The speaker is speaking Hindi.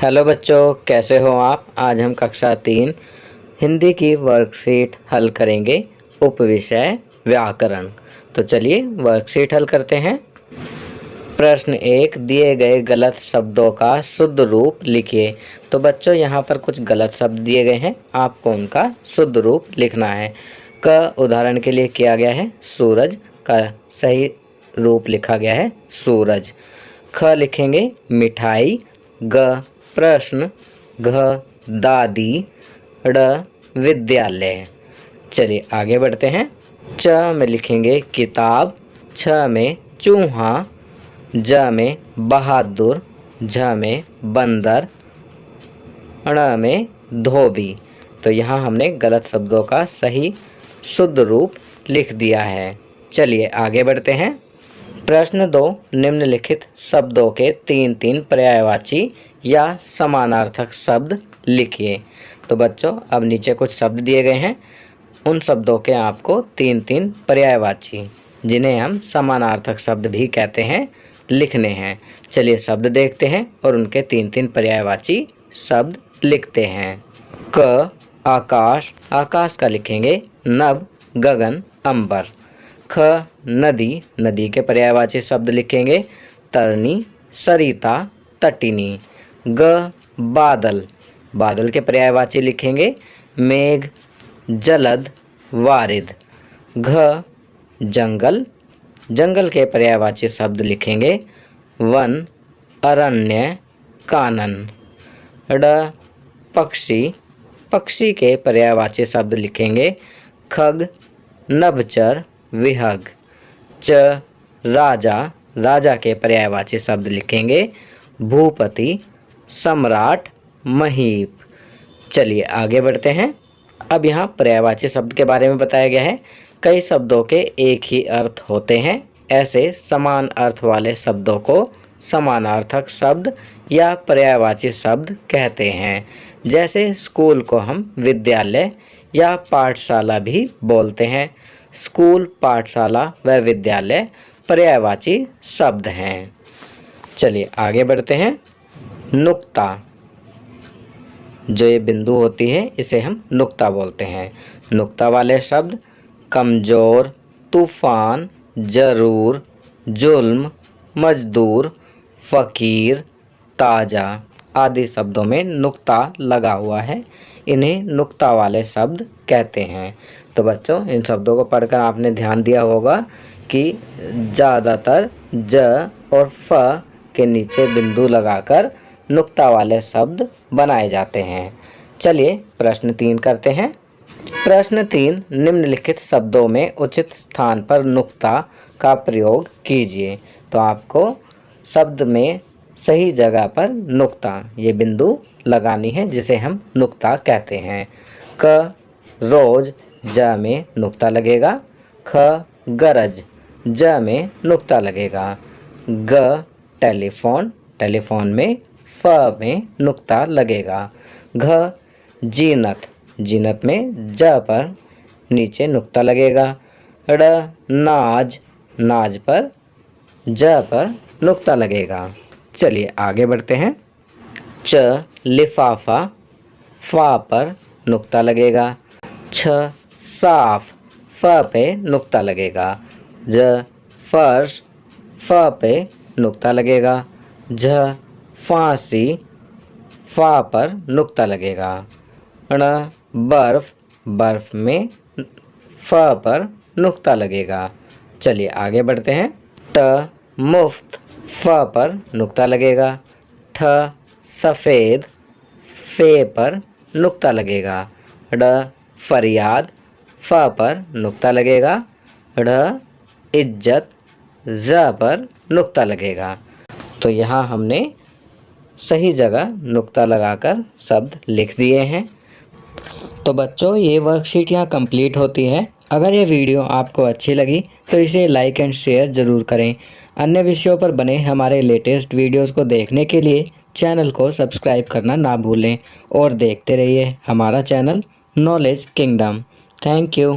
हेलो बच्चों, कैसे हो आप। आज हम कक्षा 3 हिंदी की वर्कशीट हल करेंगे, उपविषय व्याकरण। तो चलिए वर्कशीट हल करते हैं। प्रश्न 1, दिए गए गलत शब्दों का शुद्ध रूप लिखिए। तो बच्चों यहाँ पर कुछ गलत शब्द दिए गए हैं, आपको उनका शुद्ध रूप लिखना है। क उदाहरण के लिए किया गया है सूरज, का सही रूप लिखा गया है सूरज। ख लिखेंगे मिठाई, ग प्रश्न, घ दादी, ड़ विद्यालय। चलिए आगे बढ़ते हैं। च में लिखेंगे किताब, छ में चूहा, ज में बहादुर, झ में बंदर, ण में धोबी। तो यहाँ हमने गलत शब्दों का सही शुद्ध रूप लिख दिया है। चलिए आगे बढ़ते हैं। प्रश्न 2, निम्नलिखित शब्दों के 3-3 पर्यायवाची या समानार्थक शब्द लिखिए। तो बच्चों अब नीचे कुछ शब्द दिए गए हैं, उन शब्दों के आपको 3-3 पर्यायवाची, जिन्हें हम समानार्थक शब्द भी कहते हैं, लिखने हैं। चलिए शब्द देखते हैं और उनके 3-3 पर्यायवाची शब्द लिखते हैं। क आकाश, आकाश का लिखेंगे नभ, गगन, अंबर। ख नदी, नदी के पर्यायवाची शब्द लिखेंगे तरनी, सरिता, तटिनी। ग बादल, बादल के पर्यायवाची लिखेंगे मेघ, जलद, वारिद। घ जंगल, जंगल के पर्यायवाची शब्द लिखेंगे वन, अरण्य, कानन। ड पक्षी, पक्षी के पर्यायवाची शब्द लिखेंगे खग, नभचर, विहग। च राजा, राजा के पर्यायवाची शब्द लिखेंगे भूपति, सम्राट, महीप। चलिए आगे बढ़ते हैं। अब यहाँ पर्यायवाची शब्द के बारे में बताया गया है। कई शब्दों के एक ही अर्थ होते हैं, ऐसे समान अर्थ वाले शब्दों को समानार्थक शब्द या पर्यायवाची शब्द कहते हैं। जैसे स्कूल को हम विद्यालय या पाठशाला भी बोलते हैं। स्कूल, पाठशाला व विद्यालय पर्यायवाची शब्द हैं। चलिए आगे बढ़ते हैं। नुक्ता, जो ये बिंदु होती है इसे हम नुक्ता बोलते हैं। नुक्ता वाले शब्द कमज़ोर, तूफान, जरूर, जुल्म, मजदूर, फ़कीर, ताज़ा आदि शब्दों में नुक्ता लगा हुआ है, इन्हें नुक्ता वाले शब्द कहते हैं। तो बच्चों इन शब्दों को पढ़कर आपने ध्यान दिया होगा कि ज़्यादातर ज और फ के नीचे बिंदु लगाकर नुक्ता वाले शब्द बनाए जाते हैं। चलिए प्रश्न 3 करते हैं। प्रश्न 3, निम्नलिखित शब्दों में उचित स्थान पर नुक्ता का प्रयोग कीजिए। तो आपको शब्द में सही जगह पर नुक्ता, ये बिंदु लगानी है, जिसे हम नुक्ता कहते हैं। क रोज, ज में नुक्ता लगेगा। ख गरज, ज में नुक्ता लगेगा। ग टेलीफोन, टेलीफोन में फ में नुक्ता लगेगा। घ जीनत, जीनत में ज पर नीचे नुक्ता लगेगा। ड़ नाज, नाज पर ज पर नुक्ता लगेगा। चलिए आगे बढ़ते हैं। च लिफाफा, फा पर नुक्ता लगेगा। छ साफ, फ पे नुक्ता लगेगा। ज फर्श, फ पे नुक्ता लगेगा। झ फांसी, फा पर नुक्ता लगेगा। ण बर्फ, बर्फ में फ पर नुक्ता लगेगा। चलिए आगे बढ़ते हैं। ट मुफ्त, फ पर नुक्ता लगेगा। ठ सफ़ेद, फे पर नुक्ता लगेगा। ड़ फरियाद, फ पर नुक्ता लगेगा। ढ़ इज्जत, ज पर नुक्ता लगेगा। तो यहाँ हमने सही जगह नुक्ता लगाकर शब्द लिख दिए हैं। तो बच्चों ये वर्कशीट यहाँ कंप्लीट होती है। अगर ये वीडियो आपको अच्छी लगी तो इसे लाइक एंड शेयर ज़रूर करें। अन्य विषयों पर बने हमारे लेटेस्ट वीडियोस को देखने के लिए चैनल को सब्सक्राइब करना ना भूलें और देखते रहिए हमारा channel knowledge kingdom. Thank you.